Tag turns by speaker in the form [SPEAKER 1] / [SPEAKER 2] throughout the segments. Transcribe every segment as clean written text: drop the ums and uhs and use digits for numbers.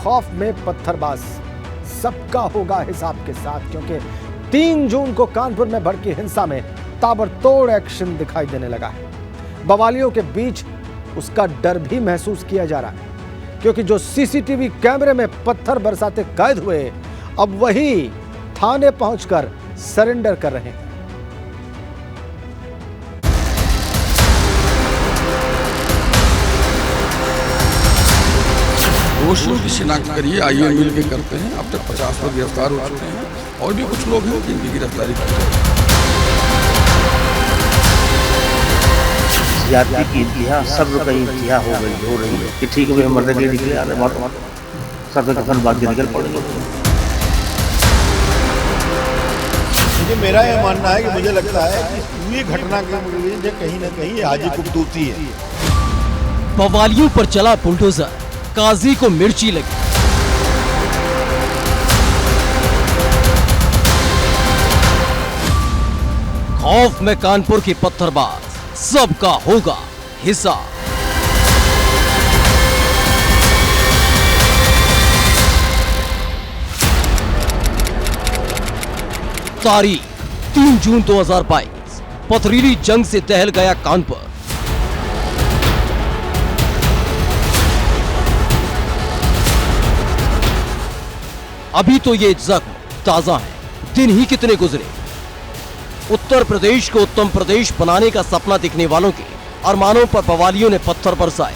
[SPEAKER 1] खौफ में पत्थरबाज, सबका होगा हिसाब के साथ, क्योंकि 3 जून को कानपुर में भड़की हिंसा में ताबड़तोड़ एक्शन दिखाई देने लगा है। बवालियों के बीच उसका डर भी महसूस किया जा रहा है, क्योंकि जो सीसीटीवी कैमरे में पत्थर बरसाते कैद हुए, अब वही थाने पहुंचकर सरेंडर कर रहे हैं।
[SPEAKER 2] दोषियों की शिनाख्त करिए, आइए मिल के करते हैं। अब तक 50 लोग गिरफ्तार हो चुके हैं और भी कुछ लोग हैं जिनकी गिरफ्तारी की जाएगी।
[SPEAKER 3] ज्यादती की इंतहा, सब्र की इंतहा हो रही है कि ठीक है, हम मरने के लिए निकले, आने सर पे कफन बांध के निकल पड़ेंगे।
[SPEAKER 4] मुझे मेरा यह मानना है कि मुझे लगता है कि पूरी घटना के वजह कहीं न कहीं हाजी कुबदूसी है।
[SPEAKER 5] बवालियों पर चला बुलडोजर, काजी को मिर्ची लगी। खौफ में कानपुर की पत्थरबाज, सबका होगा हिसाब। तारीख 3 जून 2022, पथरीली जंग से दहल गया कानपुर। अभी तो ये जख्म ताजा है, दिन ही कितने गुजरे। उत्तर प्रदेश को उत्तम प्रदेश बनाने का सपना दिखने वालों के अरमानों पर बवालियों ने पत्थर बरसाए।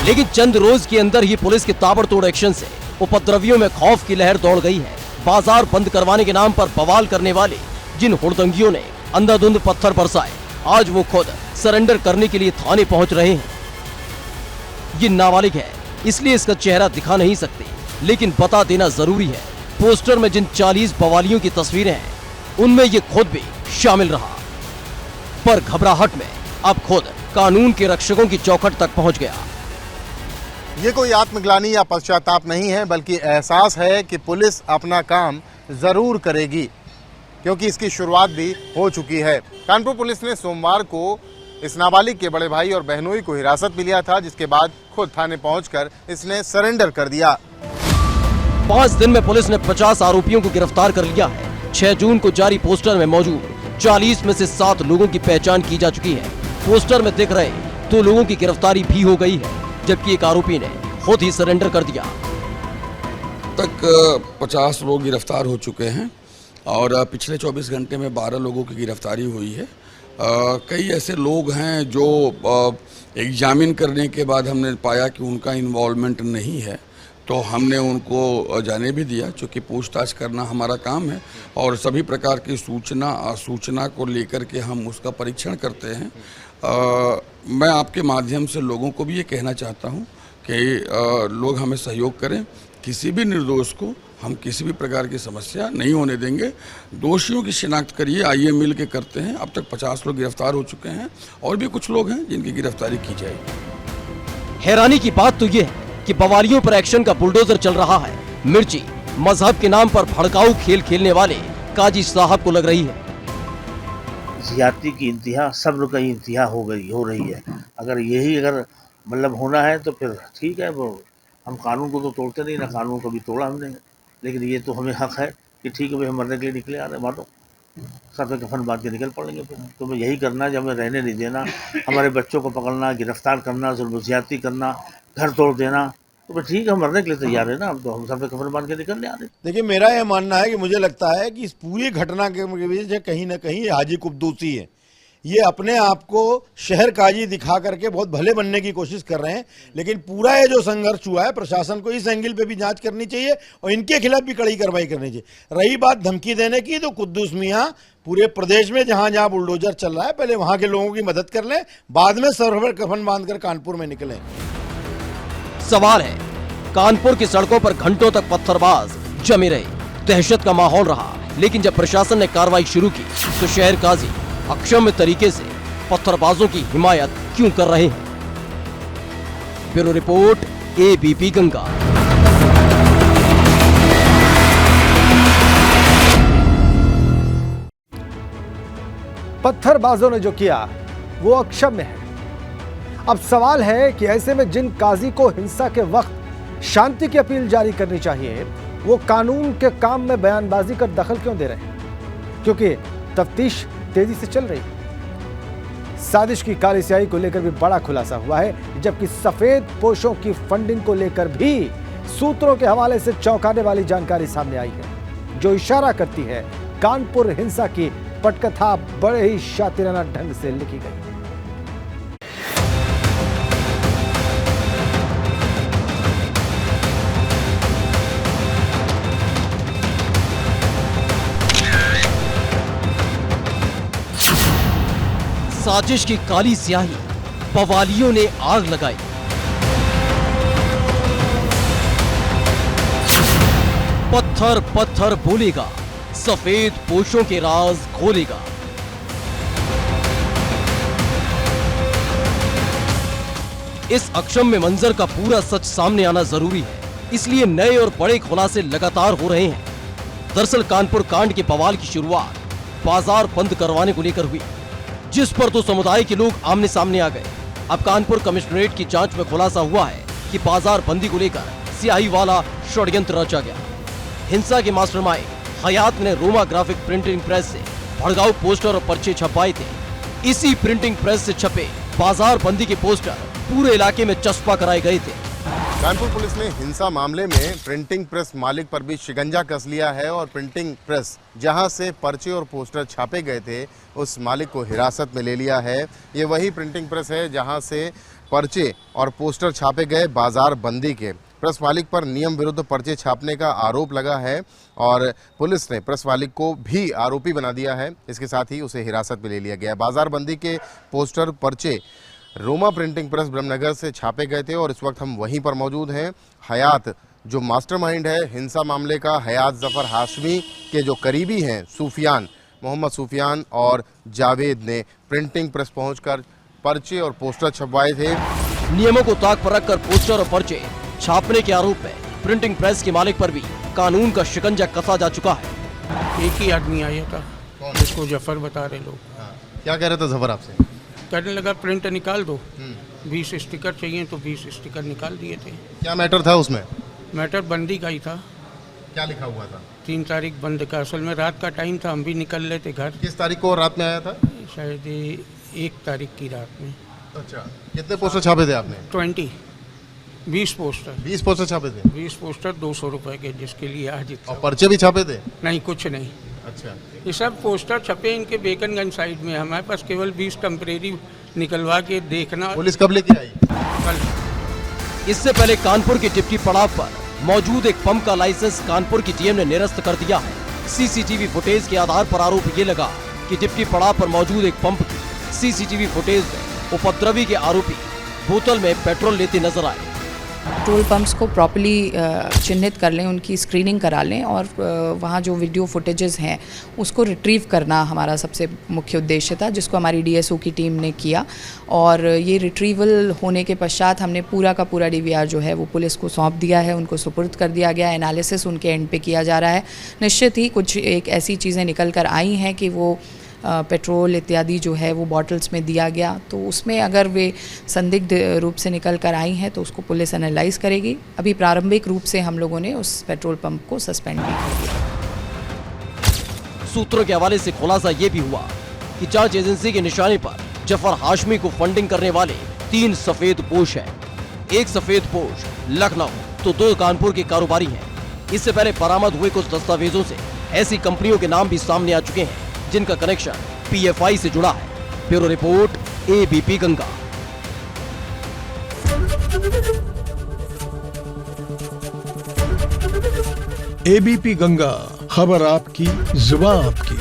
[SPEAKER 5] लेकिन चंद रोज के अंदर ही पुलिस के ताबड़तोड़ एक्शन से उपद्रवियों में खौफ की लहर दौड़ गई है। बाजार बंद करवाने के नाम पर बवाल करने वाले जिन हुड़दंगियों ने अंधाधुंध पत्थर बरसाए, आज वो खुद सरेंडर करने के लिए थाने पहुंच रहे हैं। ये नाबालिग है, इसलिए इसका चेहरा दिखा नहीं सकते, लेकिन बता देना जरूरी है, पोस्टर में जिन 40 बवालियों की तस्वीरें हैं, उनमें ये खुद भी शामिल रहा। पर घबराहट में अब खुद कानून के रक्षकों की चौखट तक पहुंच गया।
[SPEAKER 4] ये कोई आत्मग्लानि या पश्चाताप नहीं है, बल्कि एहसास है कि पुलिस अपना काम जरूर करेगी, क्योंकि इसकी शुरुआत भी हो चुकी है। कानपुर पुलिस ने सोमवार को इस नाबालिग के बड़े भाई और बहनोई को हिरासत में लिया था, जिसके बाद खुद थाने पहुंचकर इसने सरेंडर कर दिया।
[SPEAKER 5] 5 दिन में पुलिस ने 50 आरोपियों को गिरफ्तार कर लिया है। 6 जून को जारी पोस्टर में मौजूद 40 में से 7 लोगों की पहचान की जा चुकी है। पोस्टर में दिख रहे 2 लोगों की गिरफ्तारी भी हो गई है, जबकि एक आरोपी ने खुद ही सरेंडर कर दिया।
[SPEAKER 2] तक 50 लोग गिरफ्तार हो चुके हैं और पिछले 24 घंटे में 12 लोगों की गिरफ्तारी हुई है। कई ऐसे लोग हैं जो एग्जामिन करने के बाद हमने पाया कि उनका इन्वॉल्वमेंट नहीं है, तो हमने उनको जाने भी दिया, क्योंकि पूछताछ करना हमारा काम है और सभी प्रकार की सूचना को लेकर के हम उसका परीक्षण करते हैं। मैं आपके माध्यम से लोगों को भी ये कहना चाहता हूँ कि लोग हमें सहयोग करें। किसी भी निर्दोष को हम किसी भी प्रकार की समस्या नहीं होने देंगे। दोषियों की शिनाख्त करिए, आइए मिल के करते हैं। अब तक 50 लोग गिरफ्तार हो चुके हैं और भी कुछ लोग हैं जिनकी गिरफ्तारी की जाएगी।
[SPEAKER 5] हैरानी की बात तो ये है कि बवालियों पर एक्शन का बुलडोजर चल रहा है। मिर्ची मजहब के नाम पर भड़काऊ खेल खेलने वाले काजी साहब को लग रही है।
[SPEAKER 3] ज्यादती की इंतहा, सब्र की इंतहा हो रही है। अगर मतलब होना है तो फिर ठीक है, वो हम कानून को तो तोड़ते नहीं, ना कानून को भी तोड़ा हमने, लेकिन ये तो हमें हक है कि ठीक है, हम मरने के लिए निकले, आने मानो सर पे कफन बांध के निकल पड़ेंगे। फिर तो हमें यही करना है, जब हमें रहने नहीं देना, हमारे बच्चों को पकड़ना, गिरफ्तार करना, जुल्म ज्यादती करना, घर तोड़ देना, तो ठीक है, हम मरने के लिए तैयार है ना, हम तो हम सर पे कफन बांध के निकलने आ रहे।
[SPEAKER 4] देखिए, मेरा यह मानना है कि मुझे लगता है कि इस पूरी घटना के वजह कहीं न कहीं हाजी कुबदूसी है। ये अपने आप को शहर काजी दिखा करके बहुत भले बनने की कोशिश कर रहे हैं, लेकिन पूरा ये जो संघर्ष हुआ है, प्रशासन को इस एंगल पे भी जांच करनी चाहिए और इनके खिलाफ भी कड़ी कार्रवाई करनी चाहिए। रही बात धमकी देने की, तो कुद्दूस मियां पूरे प्रदेश में जहां जहां बुलडोजर चल रहा है, पहले वहां के लोगों की मदद कर लें, बाद में सर पर कफन बांधकर कानपुर में निकलें।
[SPEAKER 5] सवाल है, कानपुर की सड़कों पर घंटों तक पत्थरबाज जमे रहे, दहशत का माहौल रहा, लेकिन जब प्रशासन ने कार्रवाई शुरू की तो शहर काजी अक्षम्य तरीके से पत्थरबाजों की हिमायत क्यों कर रहे हैं? Bureau report, ABP Ganga.
[SPEAKER 1] पत्थरबाजों ने जो किया वो अक्षम्य है। अब सवाल है कि ऐसे में जिन काजी को हिंसा के वक्त शांति की अपील जारी करनी चाहिए, वो कानून के काम में बयानबाजी कर दखल क्यों दे रहे हैं? क्योंकि तफ्तीश तेजी से चल रही है। साजिश की काली स्याही को लेकर भी बड़ा खुलासा हुआ है, जबकि सफेद पोशों की फंडिंग को लेकर भी सूत्रों के हवाले से चौंकाने वाली जानकारी सामने आई है, जो इशारा करती है कानपुर हिंसा की पटकथा बड़े ही शातिराना ढंग से लिखी गई।
[SPEAKER 5] साजिश की काली स्याही, बवालियों ने आग लगाई। पत्थर पत्थर बोलेगा, सफेद पोशों के राज खोलेगा। इस अक्षम्य मंजर का पूरा सच सामने आना जरूरी है, इसलिए नए और बड़े खुलासे लगातार हो रहे हैं। दरअसल कानपुर कांड के बवाल की शुरुआत बाजार बंद करवाने को लेकर हुई, जिस पर तो समुदाय के लोग आमने सामने आ गए। अब कानपुर कमिश्नरेट की जांच में खुलासा हुआ है कि बाजार बंदी को लेकर स्याही वाला षड्यंत्र रचा गया। हिंसा के मास्टरमाइंड हयात ने रोमा ग्राफिक प्रिंटिंग प्रेस से भड़काऊ पोस्टर और पर्चे छपवाए थे। इसी प्रिंटिंग प्रेस से छपे बाजार बंदी के पोस्टर पूरे इलाके में चस्पा कराए गए थे।
[SPEAKER 6] कानपुर पुलिस ने हिंसा मामले में प्रिंटिंग प्रेस मालिक पर भी शिकंजा कस लिया है और प्रिंटिंग प्रेस जहां से पर्चे और पोस्टर छापे गए थे, उस मालिक को हिरासत में ले लिया है। ये वही प्रिंटिंग प्रेस है जहां से पर्चे और पोस्टर छापे गए बाजार बंदी के। प्रेस मालिक पर नियम विरुद्ध पर्चे छापने का आरोप लगा है और पुलिस ने प्रेस मालिक को भी आरोपी बना दिया है। इसके साथ ही उसे हिरासत में ले लिया गया। बाजार बंदी के पोस्टर पर्चे रोमा प्रिंटिंग प्रेस ब्रह्मनगर से छापे गए थे और इस वक्त हम वहीं पर मौजूद हैं। हयात जो मास्टरमाइंड है हिंसा मामले का, हयात जफर हाशमी के जो करीबी हैं सूफियान, मोहम्मद सूफियान और जावेद ने प्रिंटिंग प्रेस पहुंचकर पर्चे और पोस्टर छपवाए थे।
[SPEAKER 5] नियमों को ताक पर रखकर पोस्टर और पर्चे छापने के आरोप में प्रिंटिंग प्रेस के मालिक पर भी कानून का शिकंजा कसा जा चुका है।
[SPEAKER 7] एक ही आदमी आया था जिसको जफर बता रहे लोग।
[SPEAKER 6] क्या कह रहे थे जफर आपसे?
[SPEAKER 7] कहने लगा प्रिंट निकाल दो, 20 स्टिकर चाहिए तो 20 स्टिकर निकाल दिए थे।
[SPEAKER 6] क्या मैटर था उसमें?
[SPEAKER 7] मैटर बंदी का ही था।
[SPEAKER 6] क्या लिखा हुआ था?
[SPEAKER 7] 3 तारीख बंद का। असल में रात का टाइम था, हम भी निकल रहे थे घर।
[SPEAKER 6] किस तारीख को रात में आया था?
[SPEAKER 7] शायद 1 तारीख की रात में।
[SPEAKER 6] अच्छा, कितने पोस्टर छापे थे आपने?
[SPEAKER 7] 20 पोस्टर।
[SPEAKER 6] 20 पोस्टर छापे थे?
[SPEAKER 7] 20 पोस्टर 200 रुपए के, जिसके लिए आज
[SPEAKER 6] और पर्चे भी छापे थे?
[SPEAKER 7] नहीं, कुछ नहीं।
[SPEAKER 6] अच्छा,
[SPEAKER 7] ये सब पोस्टर छपे इनके बेकनगंज साइड में। हमारे पास केवल 20 टेम्परेरी निकलवा के देखना।
[SPEAKER 6] पुलिस कब लेके आई?
[SPEAKER 7] कल।
[SPEAKER 5] इससे पहले कानपुर के डिप्टी पड़ाव पर मौजूद एक पंप का लाइसेंस कानपुर की टीएम ने निरस्त कर दिया है। सीसीटीवी फुटेज के आधार पर आरोप ये लगा कि डिप्टी पड़ाव पर मौजूद एक पंप की सीसीटीवी फुटेज में उपद्रवी के आरोपी बोतल में पेट्रोल लेते नजर आए।
[SPEAKER 8] पेट्रोल पंप्स को प्रॉपर्ली चिन्हित कर लें, उनकी स्क्रीनिंग करा लें और वहाँ जो वीडियो फुटेजेस हैं उसको रिट्रीव करना हमारा सबसे मुख्य उद्देश्य था, जिसको हमारी डीएसओ की टीम ने किया। और ये रिट्रीवल होने के पश्चात हमने पूरा का पूरा डीवीआर जो है वो पुलिस को सौंप दिया है, उनको सुपुर्द कर दिया गया। एनालिसिस उनके एंड पे किया जा रहा है। निश्चित ही कुछ एक ऐसी चीज़ें निकल कर आई हैं कि वो पेट्रोल इत्यादि जो है वो बॉटल्स में दिया गया, तो उसमें अगर वे संदिग्ध रूप से निकल कर आई हैं तो उसको पुलिस एनालाइज करेगी। अभी प्रारंभिक रूप से हम लोगों ने उस पेट्रोल पंप को सस्पेंड भी कर दिया।
[SPEAKER 5] सूत्रों के हवाले से खुलासा ये भी हुआ कि जांच एजेंसी के निशाने पर जफर हाशमी को फंडिंग करने वाले 3 सफेद पोश हैं। एक सफेद पोश लखनऊ तो 2 कानपुर के कारोबारी हैं। इससे पहले बरामद हुए कुछ दस्तावेजों से ऐसी कंपनियों के नाम भी सामने आ चुके हैं जिनका कनेक्शन पीएफआई से जुड़ा है। Bureau report, ABP Ganga.
[SPEAKER 9] ABP Ganga, खबर आपकी, जुबान आपकी।